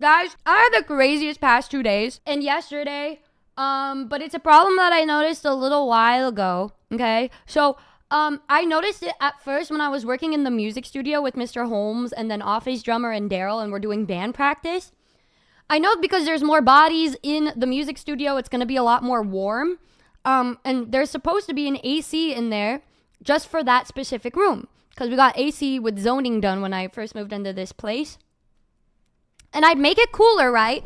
Guys, I had the craziest past 2 days and yesterday, but it's a problem that I noticed a little while ago, okay? So, I noticed it at first when I was working in the music studio with Mr. Holmes and then Office Drummer and Daryl, and we're doing band practice. I know because there's more bodies in the music studio, it's gonna be a lot more warm. And there's supposed to be an AC in there just for that specific room, because we got AC with zoning done when I first moved into this place. And I'd make it cooler, right?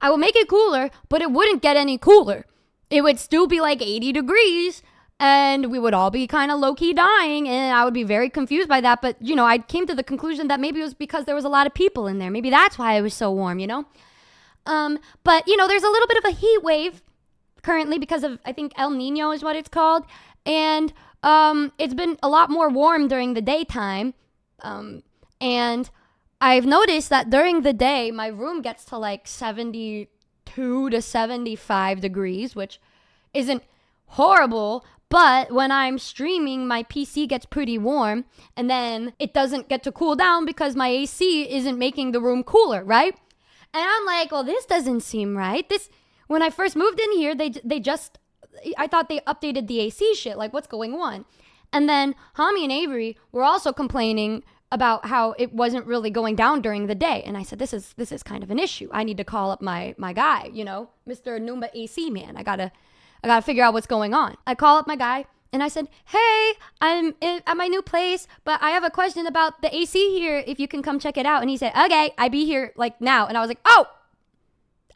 I would make it cooler, but it wouldn't get any cooler. It would still be like 80 degrees, and we would all be kind of low-key dying, and I would be very confused by that. But, I came to the conclusion that maybe it was because there was a lot of people in there. Maybe that's why it was so warm, But, there's a little bit of a heat wave currently because of, I think, El Nino is what it's called. And it's been a lot more warm during the daytime. And I've noticed that during the day, my room gets to like 72 to 75 degrees, which isn't horrible. But when I'm streaming, my PC gets pretty warm, and then it doesn't get to cool down because my AC isn't making the room cooler, right? And I'm like, well, this doesn't seem right. When I first moved in here, I thought they updated the AC shit. Like, what's going on? And then Hami and Avery were also complaining about how it wasn't really going down during the day. And I said, this is kind of an issue. I need to call up my guy, Mr. Numa AC man. I gotta figure out what's going on. I call up my guy and I said, hey, I'm at my new place, but I have a question about the AC here, if you can come check it out. And he said, okay, I be here like now. And I was like, oh,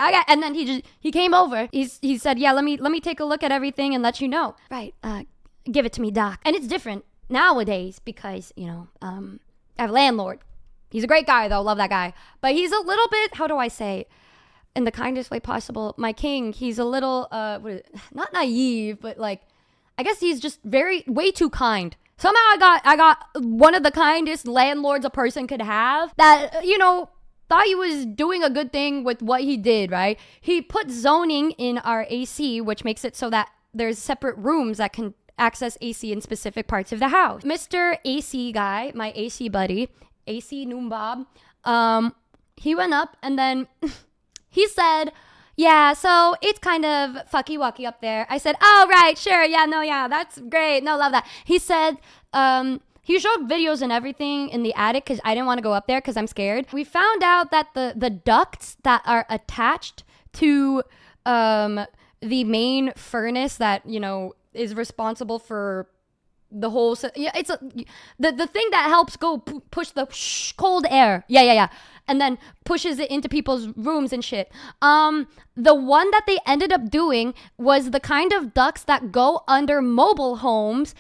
okay. And then he came over. He said, yeah, let me take a look at everything and let you know. Right, give it to me, Doc. And it's different nowadays because, I have a landlord. He's a great guy, though. Love that guy. But he's a little bit, how do I say, in the kindest way possible, my king, he's a little, not naive, but like, I guess he's just way too kind. Somehow I got one of the kindest landlords a person could have that, thought he was doing a good thing with what he did, right? He put zoning in our AC, which makes it so that there's separate rooms that can access AC in specific parts of the house. Mr. AC guy, my AC buddy, AC Noombob, he went up and then he said, yeah, so it's kind of fucky-wucky up there. I said, oh, right, sure, yeah, that's great. No, love that. He said, he showed videos and everything in the attic because I didn't want to go up there because I'm scared. We found out that the ducts that are attached to the main furnace that, is responsible for the whole it's the thing that helps go push the cold air, and then pushes it into people's rooms and shit. The one that they ended up doing was the kind of ducts that go under mobile homes,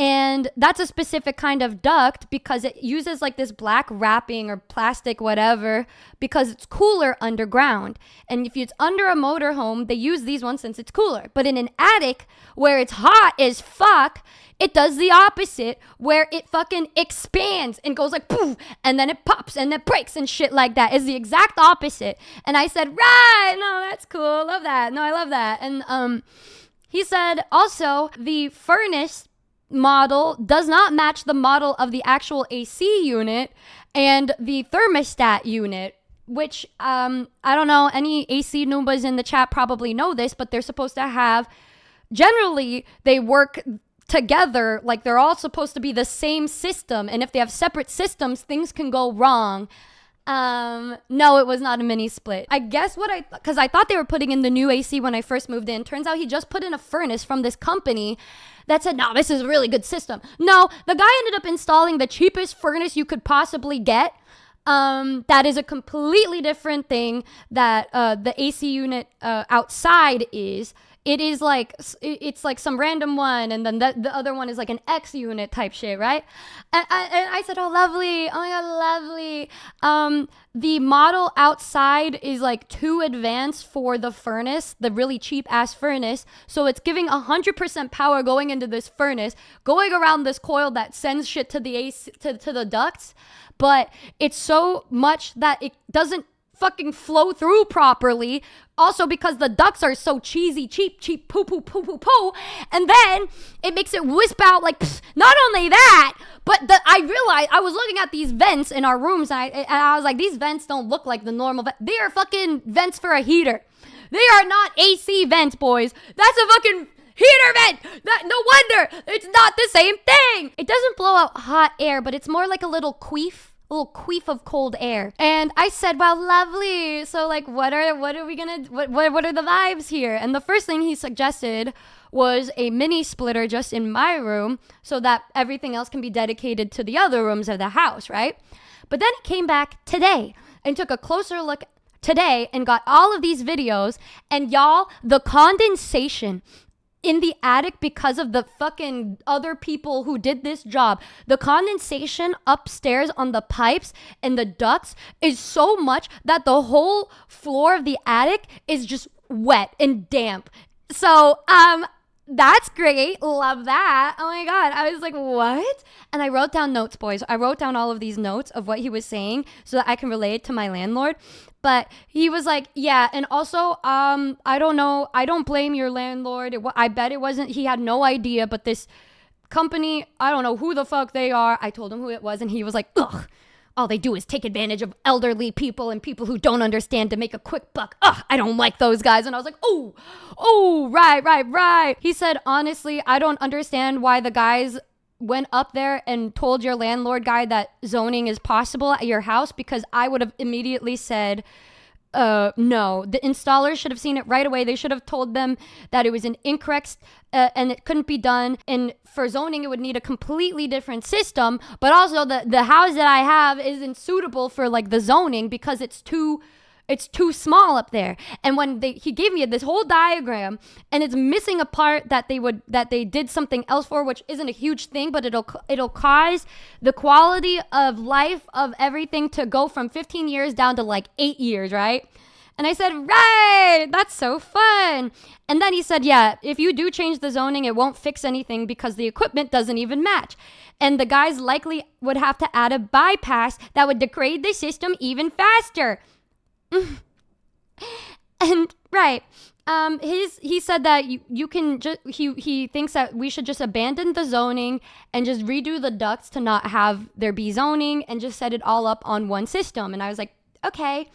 and that's a specific kind of duct because it uses like this black wrapping or plastic, whatever, because it's cooler underground. And if it's under a motorhome, they use these ones since it's cooler. But in an attic where it's hot as fuck, it does the opposite, where it fucking expands and goes like poof, and then it pops and it breaks and shit like that. It's the exact opposite. And I said, right, no, that's cool. Love that. No, I love that. And he said also the furnace model does not match the model of the actual AC unit and the thermostat unit, which I don't know, any AC Noombas in the chat probably know this, but they're supposed to have, generally they work together, like they're all supposed to be the same system, and if they have separate systems, things can go wrong. No, it was not a mini split. I guess because I thought they were putting in the new AC when I first moved in. Turns out he just put in a furnace from this company that said, no, this is a really good system. No, the guy ended up installing the cheapest furnace you could possibly get. That is a completely different thing that the AC unit outside is. It is like, it's like some random one, and then the other one is like an X unit type shit, right? And I said, oh, lovely. Oh my God, lovely. The model outside is like too advanced for the furnace, the really cheap ass furnace. So it's giving 100% power going into this furnace, going around this coil that sends shit to the AC, to the ducts. But it's so much that it doesn't fucking flow through properly. Also because the ducts are so cheesy, cheap, poo. And then it makes it wisp out like, pfft. Not only that, but I realized I was looking at these vents in our rooms and I was like, these vents don't look like the normal vent. They are fucking vents for a heater. They are not AC vents, boys. That's a fucking heater vent. No wonder it's not the same thing. It doesn't blow out hot air, but it's more like a little queef of cold air. And I said, wow, lovely. So like, what are we gonna, what are the vibes here? And the first thing he suggested was a mini splitter just in my room so that everything else can be dedicated to the other rooms of the house, right? But then he came back today and took a closer look today and got all of these videos, and y'all, the condensation in the attic because of the fucking other people who did this job, the condensation upstairs on the pipes and the ducts is so much that the whole floor of the attic is just wet and damp. So, that's great. Love that. Oh my God. I was like, what? And I wrote down notes, boys. I wrote down all of these notes of what he was saying so that I can relate to my landlord. But he was like, yeah. And also, I don't know. I don't blame your landlord. I bet it wasn't. He had no idea. But this company, I don't know who the fuck they are. I told him who it was. And he was like, ugh. All they do is take advantage of elderly people and people who don't understand to make a quick buck. Ugh, I don't like those guys. And I was like, oh, right. He said, honestly, I don't understand why the guys went up there and told your landlord guy that zoning is possible at your house, because I would have immediately said, no, the installers should have seen it right away. They should have told them that it was an incorrect and it couldn't be done. And for zoning, it would need a completely different system. But also the house that I have isn't suitable for like the zoning because it's too small up there. And when he gave me this whole diagram, and it's missing a part that they did something else for, which isn't a huge thing, but it'll cause the quality of life of everything to go from 15 years down to like 8 years, right? And I said, right, that's so fun. And then he said, yeah, if you do change the zoning, it won't fix anything because the equipment doesn't even match. And the guys likely would have to add a bypass that would degrade the system even faster. And right, he said that you can just, he thinks that we should just abandon the zoning and just redo the ducts to not have there be zoning and just set it all up on one system. And I was like, okay.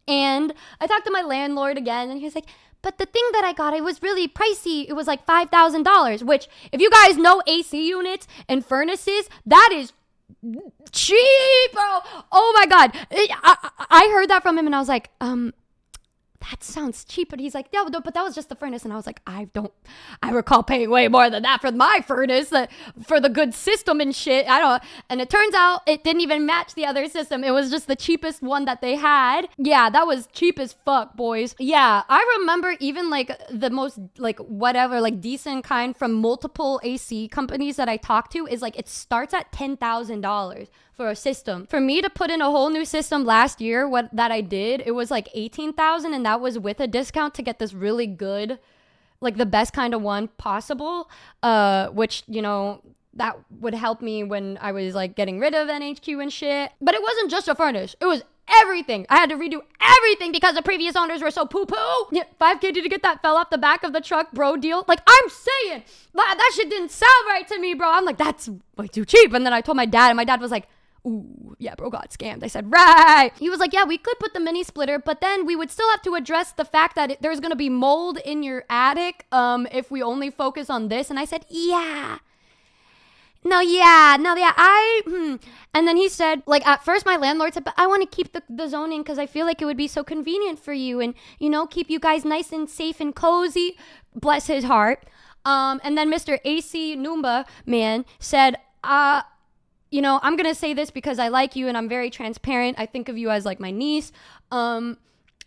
And I talked to my landlord again, and he was like, but the thing that I got, it was really pricey. It was like $5,000, which if you guys know AC units and furnaces, that is cheap, bro. Oh my God. I heard that from him, and I was like, that sounds cheap. But he's like, yeah, but that was just the furnace. And I was like, I recall paying way more than that for my furnace, for the good system and shit. And it turns out it didn't even match the other system. It was just the cheapest one that they had. Yeah, that was cheap as fuck, boys. Yeah, I remember even like the most like whatever, like decent kind from multiple AC companies that I talked to is like, it starts at $10,000 for a system. For me to put in a whole new system last year, that I did, it was like $18,000, and that was with a discount to get this really good, like the best kind of one possible, which, you know, that would help me when I was like getting rid of NHQ and shit. But it wasn't just a furnace, it was everything. I had to redo everything because the previous owners were so poo-poo. Yeah, $5K to get that fell off the back of the truck, bro deal. Like, I'm saying, that shit didn't sound right to me, bro. I'm like, that's way too cheap. And then I told my dad, and my dad was like, ooh, yeah, bro got scammed. I said, right. He was like, yeah, we could put the mini splitter, but then we would still have to address the fact that there's going to be mold in your attic if we only focus on this. And I said, yeah. And then he said, like, at first my landlord said, but I want to keep the zoning because I feel like it would be so convenient for you and, you know, keep you guys nice and safe and cozy. Bless his heart. And then Mr. AC Numba, man, said, you know, I'm going to say this because I like you and I'm very transparent. I think of you as like my niece. I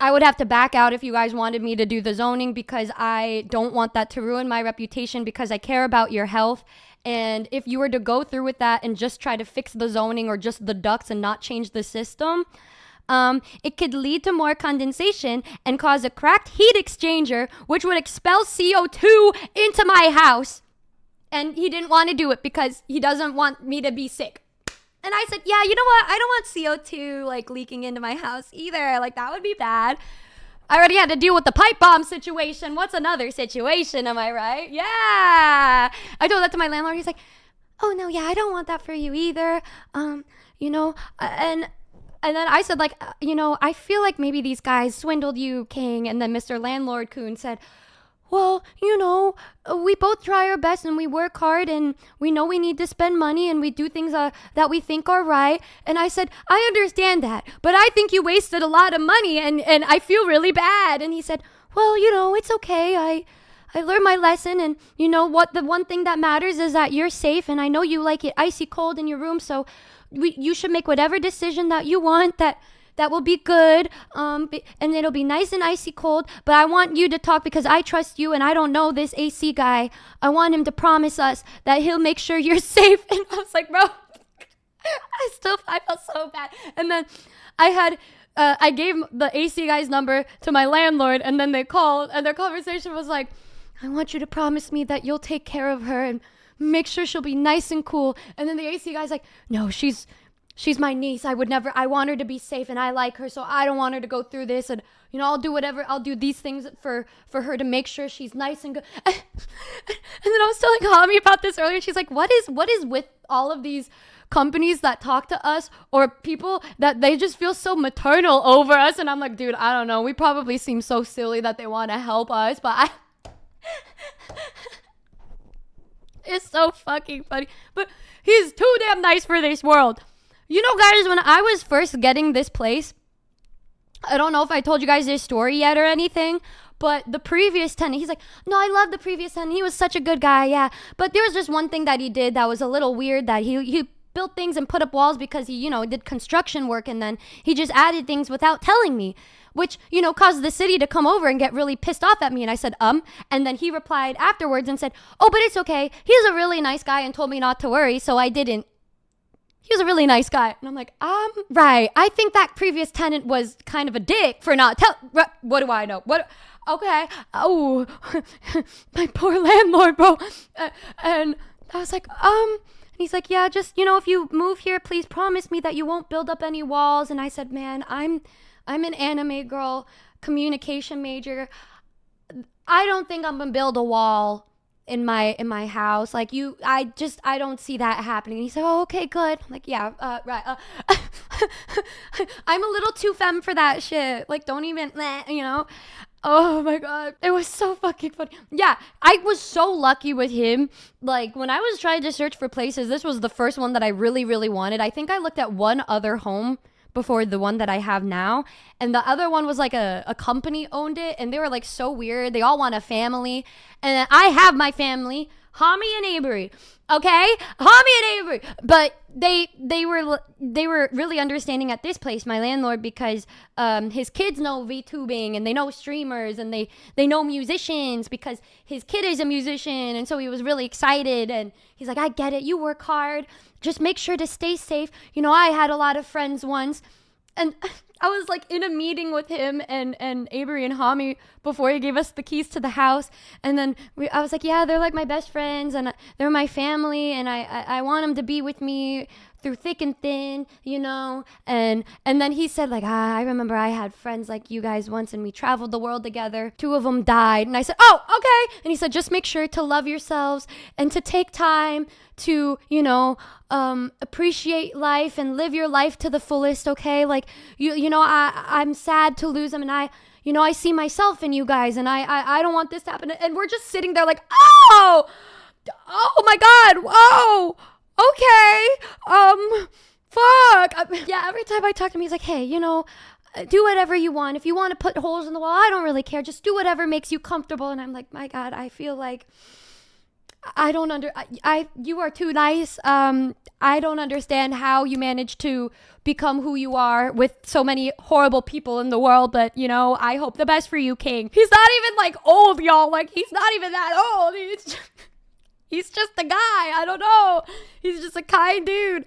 would have to back out if you guys wanted me to do the zoning because I don't want that to ruin my reputation because I care about your health. And if you were to go through with that and just try to fix the zoning or just the ducts and not change the system, it could lead to more condensation and cause a cracked heat exchanger, which would expel CO2 into my house. And he didn't want to do it because he doesn't want me to be sick. And I said, yeah, you know what? I don't want CO2 like leaking into my house either. Like that would be bad. I already had to deal with the pipe bomb situation. What's another situation? Am I right? Yeah. I told that to my landlord. He's like, oh no, yeah, I don't want that for you either. You know, and then I said, like, you know, I feel like maybe these guys swindled you, King. And then Mr. Landlord Coon said, well, you know, we both try our best and we work hard and we know we need to spend money and we do things that we think are right. And I said, I understand that, but I think you wasted a lot of money and I feel really bad. And he said, well, you know, it's okay. I learned my lesson, and you know what? The one thing that matters is that you're safe, and I know you like it icy cold in your room, so you should make whatever decision that you want that will be good, and it'll be nice and icy cold, but I want you to talk because I trust you, and I don't know this AC guy. I want him to promise us that he'll make sure you're safe. And I was like, bro, I felt so bad. And then I gave the AC guy's number to my landlord, and then they called, and their conversation was like, I want you to promise me that you'll take care of her and make sure she'll be nice and cool. And then the AC guy's like, no, she's my niece. I want her to be safe, and I like her, so I don't want her to go through this. And, you know, I'll do these things for her to make sure she's nice and good. And then I was telling Hami about this earlier. She's like, what is with all of these companies that talk to us or people that they just feel so maternal over us? And I'm like, dude, I don't know. We probably seem so silly that they want to help us, but it's so fucking funny. But he's too damn nice for this world. You know, guys, when I was first getting this place, I don't know if I told you guys this story yet or anything, but the previous tenant, he's like, no, I love the previous tenant. He was such a good guy, yeah. But there was just one thing that he did that was a little weird, that he built things and put up walls because he, you know, did construction work, and then he just added things without telling me, which, you know, caused the city to come over and get really pissed off at me. And I said, and then he replied afterwards and said, oh, but it's okay. He's a really nice guy and told me not to worry, so I didn't. He was a really nice guy. And I'm like, right. I think that previous tenant was kind of a dick for not what do I know? Okay. Oh, my poor landlord, bro. And I was like, and he's like, yeah, just, you know, if you move here, please promise me that you won't build up any walls. And I said, man, I'm an anime girl, communication major. I don't think I'm gonna build a wall in my house. Like I don't see that happening. And he said, oh, okay, good. I'm like, yeah, right. I'm a little too femme for that shit. Like, don't even, you know. Oh my God. It was so fucking funny. Yeah, I was so lucky with him. Like, when I was trying to search for places, this was the first one that I really, really wanted. I think I looked at one other home before the one that I have now, and the other one was like a company owned it, and they were like so weird. They all want a family, and I have my family, Hami and Avery. Okay, Hami and Avery, but they were really understanding at this place, my landlord, because his kids know VTubing and they know streamers and they know musicians because his kid is a musician, and so he was really excited, and he's like, I get it, you work hard, just make sure to stay safe. You know, I had a lot of friends once, and I was like in a meeting with him and Avery and Hami before he gave us the keys to the house. And then I was like, yeah, they're like my best friends and they're my family. And I want them to be with me through thick and thin, you know. And then he said like, I remember I had friends like you guys once and we traveled the world together. 2 of them died. And I said, oh, okay. And he said, just make sure to love yourselves and to take time to, you know, appreciate life and live your life to the fullest. Okay. Like you know, I'm sad to lose them, and I see myself in you guys, and I don't want this to happen. And we're just sitting there like, oh my God. Whoa. Okay. Fuck. Yeah. Every time I talk to him, he's like, hey, you know, do whatever you want. If you want to put holes in the wall, I don't really care. Just do whatever makes you comfortable. And I'm like, my God, I feel like you are too nice. I don't understand how you managed to become who you are with so many horrible people in the world, but you know, I hope the best for you, King. He's not even like old, y'all. Like, he's not even that old. He's just a guy. I don't know. He's just a kind dude.